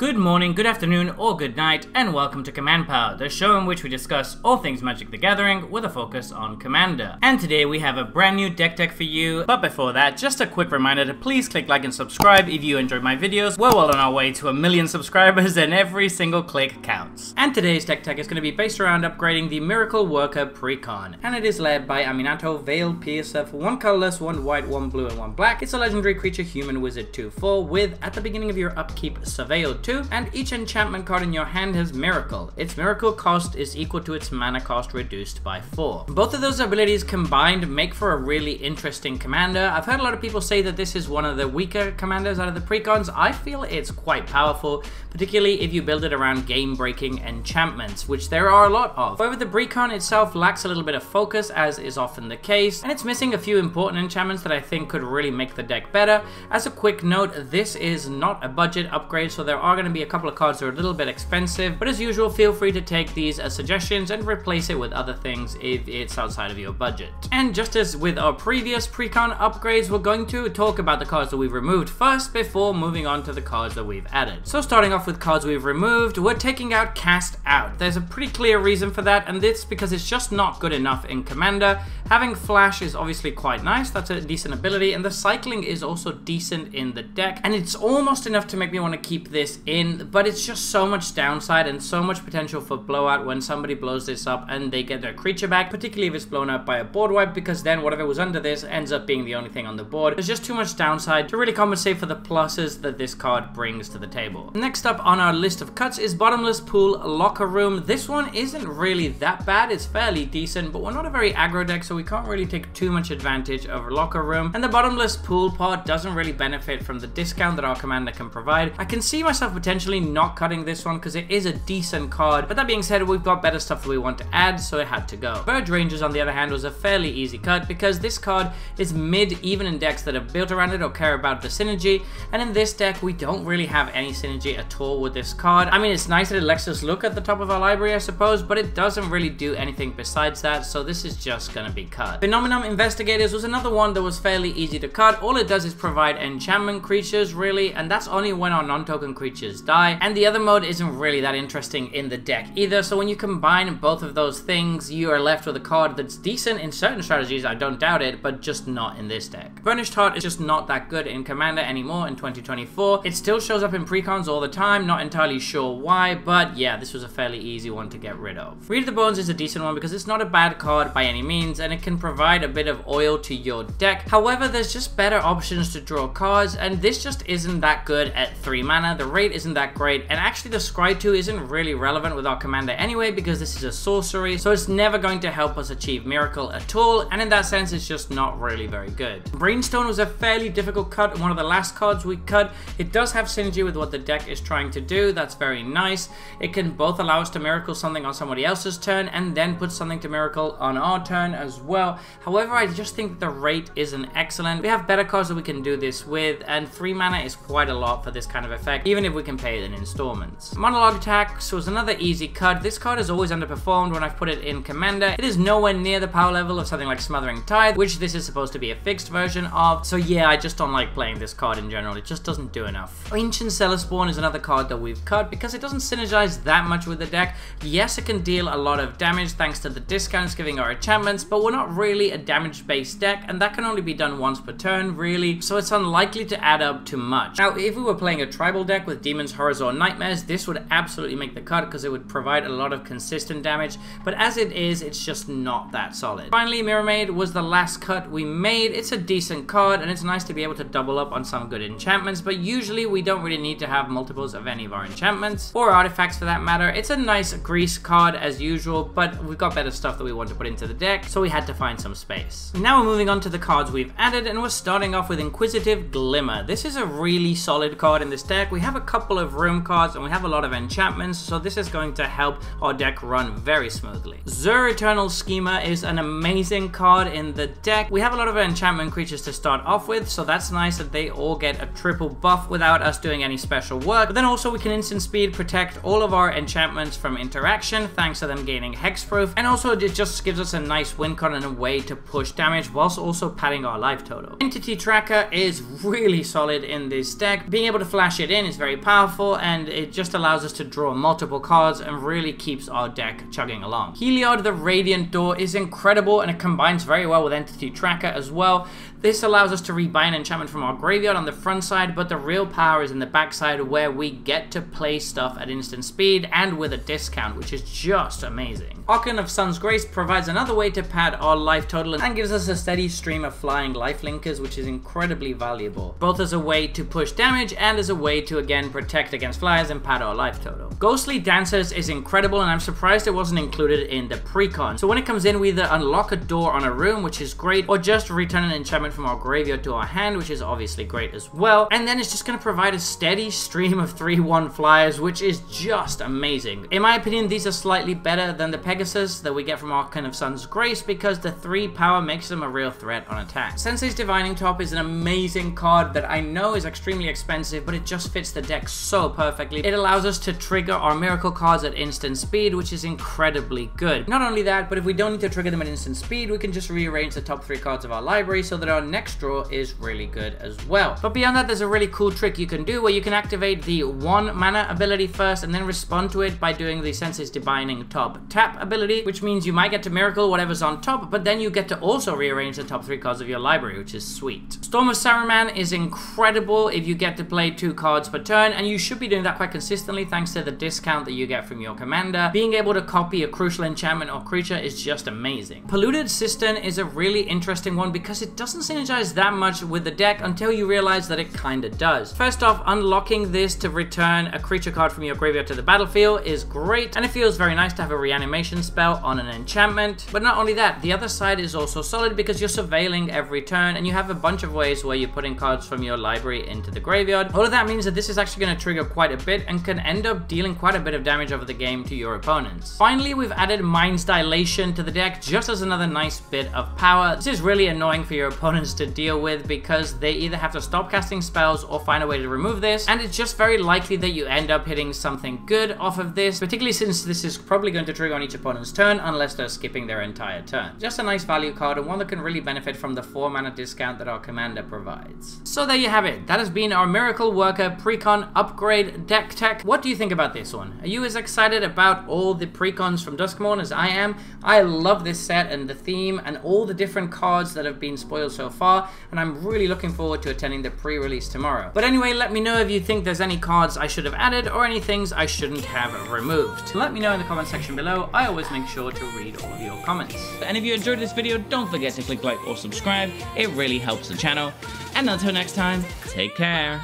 Good morning, good afternoon, or good night, and welcome to Command Power, the show in which we discuss all things Magic the Gathering with a focus on Commander. And today we have a brand new deck for you, but before that, just a quick reminder to please click like and subscribe if you enjoyed my videos. We're well on our way to 1 million subscribers and every single click counts. And today's deck is going to be based around upgrading the Miracle Worker Precon, and it is led by Aminatou, Veiled Piercer for 1 colorless, 1 white, 1 blue, and 1 black. It's a legendary creature, human wizard 2/4 with, at the beginning of your upkeep, Surveil 2. And each enchantment card in your hand has Miracle. Its Miracle cost is equal to its mana cost reduced by 4. Both of those abilities combined make for a really interesting commander. I've heard a lot of people say that this is one of the weaker commanders out of the Precons. I feel it's quite powerful, particularly if you build it around game-breaking enchantments, which there are a lot of. However, the Precon itself lacks a little bit of focus, as is often the case, and it's missing a few important enchantments that I think could really make the deck better. As a quick note, this is not a budget upgrade, so there are going to be a couple of cards that are a little bit expensive, but as usual, feel free to take these as suggestions and replace it with other things if it's outside of your budget. And just as with our previous Precon upgrades, we're going to talk about the cards that we've removed first before moving on to the cards that we've added. So starting off with cards we've removed, we're taking out Cast Out. There's a pretty clear reason for that, and this because it's just not good enough in Commander. Having Flash is obviously quite nice, that's a decent ability, and the cycling is also decent in the deck, and it's almost enough to make me want to keep this in, but it's just so much downside and so much potential for blowout when somebody blows this up and they get their creature back, particularly if it's blown up by a board wipe, because then whatever was under this ends up being the only thing on the board. There's just too much downside to really compensate for the pluses that this card brings to the table. Next up on our list of cuts is Bottomless Pool Locker Room. This one isn't really that bad, it's fairly decent, but we're not a very aggro deck, so we can't really take too much advantage of Locker Room, and the Bottomless Pool pod doesn't really benefit from the discount that our commander can provide. I can see myself potentially not cutting this one because it is a decent card, but that being said, we've got better stuff that we want to add, so it had to go. Verge Ranges, on the other hand, was a fairly easy cut because this card is mid even in decks that are built around it or care about the synergy, and in this deck we don't really have any synergy at all with this card. I mean, it's nice that it lets us look at the top of our library, I suppose, but it doesn't really do anything besides that, so this is just gonna be cut. Phenomenum Investigators was another one that was fairly easy to cut. All it does is provide enchantment creatures, really, and that's only when our non-token creatures die, and the other mode isn't really that interesting in the deck either, so when you combine both of those things, you are left with a card that's decent in certain strategies, I don't doubt it, but just not in this deck. Fnished Heart is just not that good in Commander anymore in 2024. It still shows up in Precons all the time, not entirely sure why, but yeah, this was a fairly easy one to get rid of. Read the Bones is a decent one because it's not a bad card by any means, and it can provide a bit of oil to your deck. However, there's just better options to draw cards, and this just isn't that good at 3 mana. The rate isn't that great, and actually the Scry 2 isn't really relevant with our commander anyway because this is a sorcery, so it's never going to help us achieve Miracle at all, and in that sense it's just not really very good. Brainstone was a fairly difficult cut, one of the last cards we cut. It does have synergy with what the deck is trying to do, that's very nice. It can both allow us to Miracle something on somebody else's turn and then put something to Miracle on our turn as well. However, I just think the rate isn't excellent. We have better cards that we can do this with, and 3 mana is quite a lot for this kind of effect, even if we can pay it in installments. Monologue Attack was another easy cut. This card has always underperformed when I've put it in Commander. It is nowhere near the power level of something like Smothering Tithe, which this is supposed to be a fixed version of, so yeah, I just don't like playing this card in general. It just doesn't do enough. Ancient Celespawn is another card that we've cut because it doesn't synergize that much with the deck. Yes, it can deal a lot of damage thanks to the discounts giving our enchantments, but we're not really a damage-based deck, and that can only be done once per turn, really, so it's unlikely to add up to much. Now, if we were playing a tribal deck with Demons, Horrors, or Nightmares, this would absolutely make the cut because it would provide a lot of consistent damage, but as it is, it's just not that solid. Finally, Mirror Maid was the last cut we made. It's a decent card, and it's nice to be able to double up on some good enchantments, but usually we don't really need to have multiples of any of our enchantments, or artifacts for that matter. It's a nice grease card as usual, but we've got better stuff that we want to put into the deck, so we had to find some space. Now we're moving on to the cards we've added, and we're starting off with Inquisitive Glimmer. This is a really solid card in this deck. We have a couple of room cards, and we have a lot of enchantments, so this is going to help our deck run very smoothly. Zur Eternal Schema is an amazing card in the deck. We have a lot of enchantment creatures to start off with, so that's nice that they all get a triple buff without us doing any special work. But then also we can instant speed protect all of our enchantments from interaction thanks to them gaining hexproof, and also it just gives us a nice win con and a way to push damage whilst also padding our life total. Entity Tracker is really solid in this deck. Being able to flash it in is very powerful. powerful, and it just allows us to draw multiple cards and really keeps our deck chugging along. Heliod, the Radiant Door, is incredible, and it combines very well with Entity Tracker as well. This allows us to rebuy an enchantment from our graveyard on the front side, but the real power is in the back side, where we get to play stuff at instant speed and with a discount, which is just amazing. Archon of Sun's Grace provides another way to pad our life total and gives us a steady stream of flying life linkers, which is incredibly valuable, both as a way to push damage and as a way to again protect against flyers and pad our life total. Ghostly Dancers is incredible, and I'm surprised it wasn't included in the Precon. So when it comes in, we either unlock a door on a room, which is great, or just return an enchantment from our graveyard to our hand, which is obviously great as well. And then it's just going to provide a steady stream of 3/1 flyers, which is just amazing. In my opinion, these are slightly better than the Pegasus that we get from Archon of Sun's Grace, because the 3 power makes them a real threat on attack. Sensei's Divining Top is an amazing card that I know is extremely expensive, but it just fits the deck so perfectly. It allows us to trigger our miracle cards at instant speed, which is incredibly good. Not only that, but if we don't need to trigger them at instant speed, we can just rearrange the top 3 cards of our library so that our next draw is really good as well. But beyond that, there's a really cool trick you can do where you can activate the 1 mana ability first and then respond to it by doing the Sensei's Divining Top tap ability, which means you might get to miracle whatever's on top, but then you get to also rearrange the top 3 cards of your library, which is sweet. Storm of Saruman is incredible if you get to play 2 cards per turn, and you should be doing that quite consistently thanks to the discount that you get from your commander. Being able to copy a crucial enchantment or creature is just amazing. Polluted Cistern is a really interesting one because it doesn't synergize that much with the deck until you realize that it kinda does. First off, unlocking this to return a creature card from your graveyard to the battlefield is great, and it feels very nice to have a reanimation spell on an enchantment. But not only that, the other side is also solid because you're surveilling every turn, and you have a bunch of ways where you're putting cards from your library into the graveyard. All of that means that this is actually going to trigger quite a bit and can end up dealing quite a bit of damage over the game to your opponents. Finally, we've added Mind's Dilation to the deck just as another nice bit of power. This is really annoying for your opponents to deal with because they either have to stop casting spells or find a way to remove this, and it's just very likely that you end up hitting something good off of this, particularly since this is probably going to trigger on each opponent's turn unless they're skipping their entire turn. Just a nice value card, and one that can really benefit from the 4 mana discount that our commander provides. So there you have it. That has been our Miracle Worker Precon upgrade deck tech. What do you think about this one? Are you as excited about all the Precons from Duskmourn as I am? I love this set and the theme and all the different cards that have been spoiled so far, and I'm really looking forward to attending the pre-release tomorrow. But anyway, let me know if you think there's any cards I should have added or any things I shouldn't have removed. Let me know in the comment section below. I always make sure to read all of your comments. And if you enjoyed this video, don't forget to click like or subscribe. It really helps the channel. And until next time, take care.